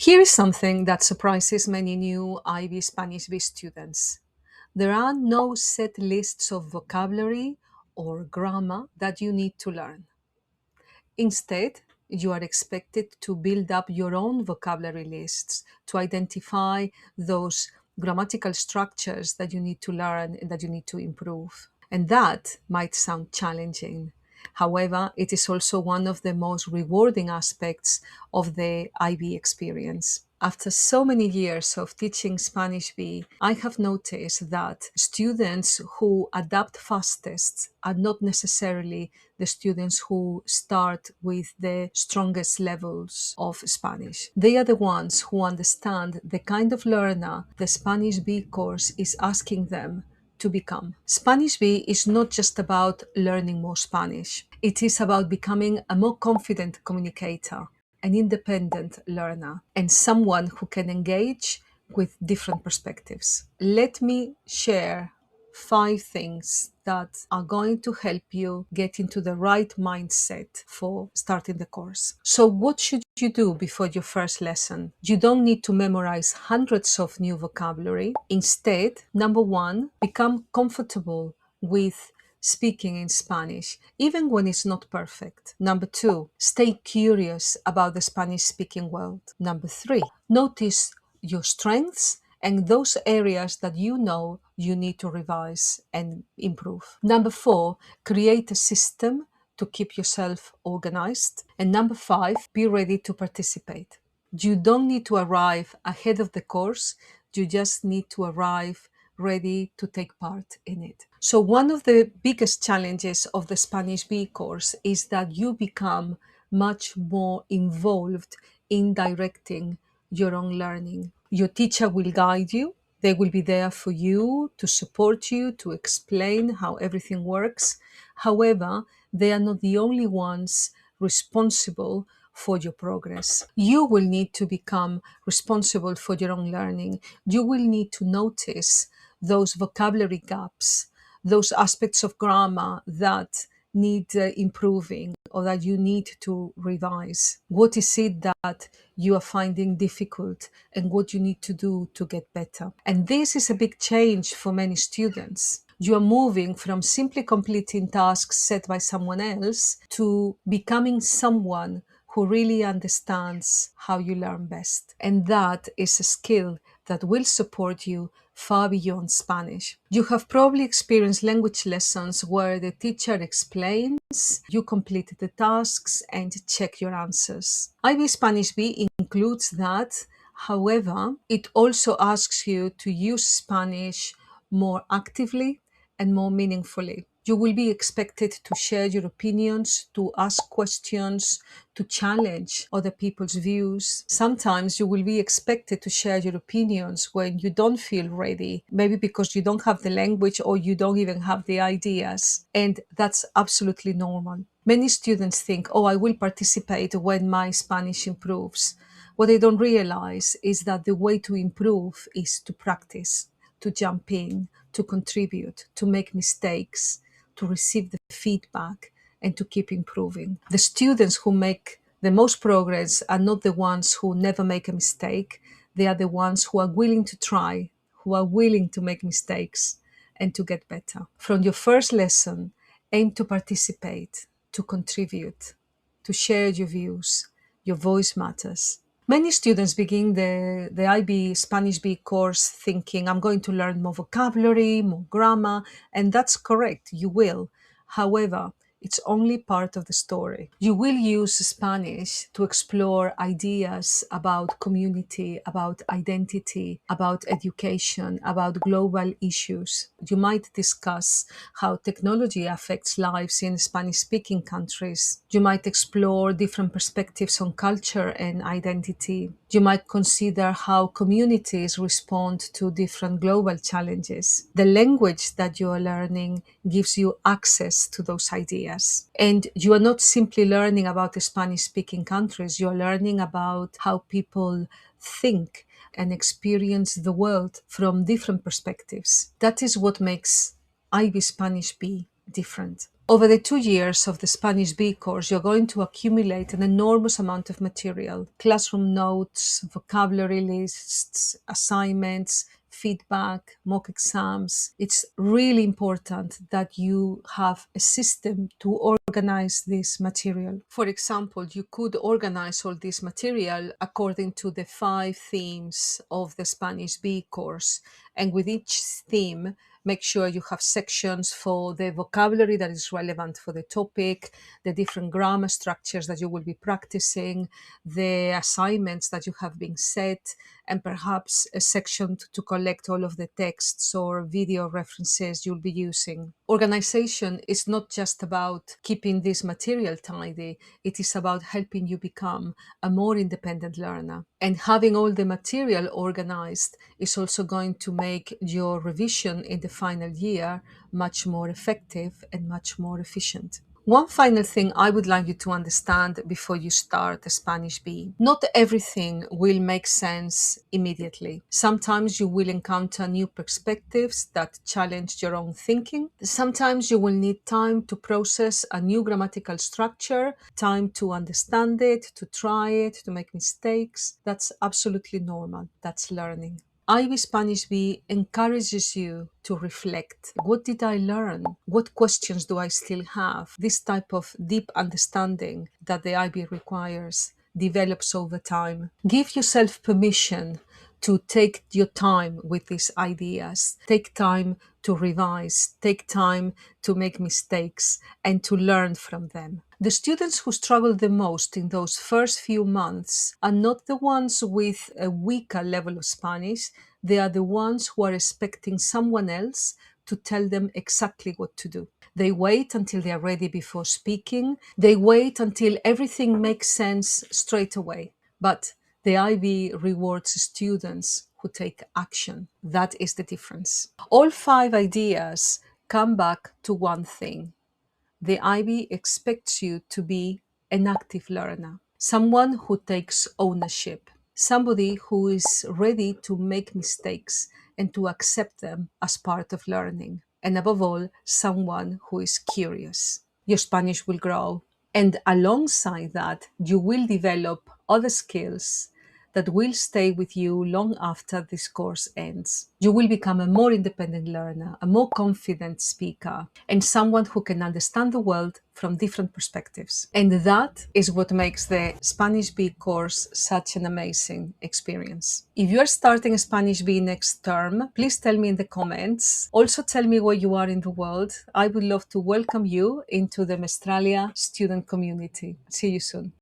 Here is something that surprises many new IB Spanish B students. There are no set lists of vocabulary or grammar that you need to learn. Instead, you are expected to build up your own vocabulary lists to identify those grammatical structures that you need to learn and that you need to improve. And that might sound challenging. However, it is also one of the most rewarding aspects of the IB experience. After so many years of teaching Spanish B, I have noticed that students who adapt fastest are not necessarily the students who start with the strongest levels of Spanish. They are the ones who understand the kind of learner the Spanish B course is asking them to become. Spanish B is not just about learning more Spanish. It is about becoming a more confident communicator, an independent learner, and someone who can engage with different perspectives. Let me share 5 things that are going to help you get into the right mindset for starting the course. So, what should you do before your first lesson? You don't need to memorize hundreds of new vocabulary. Instead, number one, become comfortable with speaking in Spanish, even when it's not perfect. Number two, stay curious about the Spanish speaking world. Number three, notice your strengths and those areas that you know you need to revise and improve. Number four, create a system to keep yourself organized. And number five, be ready to participate. You don't need to arrive ahead of the course, you just need to arrive ready to take part in it. So, one of the biggest challenges of the Spanish B course is that you become much more involved in directing your own learning. Your teacher will guide you. They will be there for you to support you, to explain how everything works. However, they are not the only ones responsible for your progress. You will need to become responsible for your own learning. You will need to notice those vocabulary gaps, those aspects of grammar that need improving or that you need to revise. What is it that you are finding difficult and what you need to do to get better? And this is a big change for many students. You are moving from simply completing tasks set by someone else to becoming someone who really understands how you learn best. And that is a skill that will support you far beyond Spanish. You have probably experienced language lessons where the teacher explains, you complete the tasks, and check your answers. IB Spanish B includes that. However, it also asks you to use Spanish more actively and more meaningfully. You will be expected to share your opinions, to ask questions, to challenge other people's views. Sometimes you will be expected to share your opinions when you don't feel ready, maybe because you don't have the language or you don't even have the ideas. And that's absolutely normal. Many students think, oh, I will participate when my Spanish improves. What they don't realize is that the way to improve is to practice, to jump in, to contribute, to make mistakes, to receive the feedback, and to keep improving. The students who make the most progress are not the ones who never make a mistake. They are the ones who are willing to try, who are willing to make mistakes and to get better. From your first lesson, aim to participate, to contribute, to share your views. Your voice matters. Many students begin the IB Spanish B course thinking, I'm going to learn more vocabulary, more grammar, and that's correct, you will. However, it's only part of the story. You will use Spanish to explore ideas about community, about identity, about education, about global issues. You might discuss how technology affects lives in Spanish speaking countries. You might explore different perspectives on culture and identity. You might consider how communities respond to different global challenges. The language that you are learning gives you access to those ideas. And you are not simply learning about the Spanish speaking countries, you are learning about how people think and experience the world from different perspectives. That is what makes IB Spanish B different. Over the 2 years of the Spanish B course, you're going to accumulate an enormous amount of material: classroom notes, vocabulary lists, assignments, feedback, mock exams. It's really important that you have a system to organize this material. For example, you could organize all this material according to the 5 themes of the Spanish B course. And with each theme, make sure you have sections for the vocabulary that is relevant for the topic, the different grammar structures that you will be practicing, the assignments that you have been set, and perhaps a section to collect all of the texts or video references you'll be using. Organization is not just about keeping this material tidy, it is about helping you become a more independent learner. And having all the material organized is also going to make your revision in the final year much more effective and much more efficient. One final thing I would like you to understand before you start the Spanish B. Not everything will make sense immediately. Sometimes you will encounter new perspectives that challenge your own thinking. Sometimes you will need time to process a new grammatical structure, time to understand it, to try it, to make mistakes. That's absolutely normal. That's learning. IB Spanish B encourages you to reflect. What did I learn? What questions do I still have? This type of deep understanding that the IB requires develops over time. Give yourself permission to take your time with these ideas. Take time to revise, take time to make mistakes and to learn from them. The students who struggle the most in those first few months are not the ones with a weaker level of Spanish. They are the ones who are expecting someone else to tell them exactly what to do. They wait until they are ready before speaking. They wait until everything makes sense straight away. But the IB rewards students who take action. That is the difference. All 5 ideas come back to one thing. The IB expects you to be an active learner, someone who takes ownership, somebody who is ready to make mistakes and to accept them as part of learning, and above all, someone who is curious. Your Spanish will grow, and alongside that, you will develop other skills that will stay with you long after this course ends. You will become a more independent learner, a more confident speaker, and someone who can understand the world from different perspectives. And that is what makes the Spanish B course such an amazing experience. If you are starting Spanish B next term, please tell me in the comments. Also tell me where you are in the world. I would love to welcome you into the Mestralia student community. See you soon.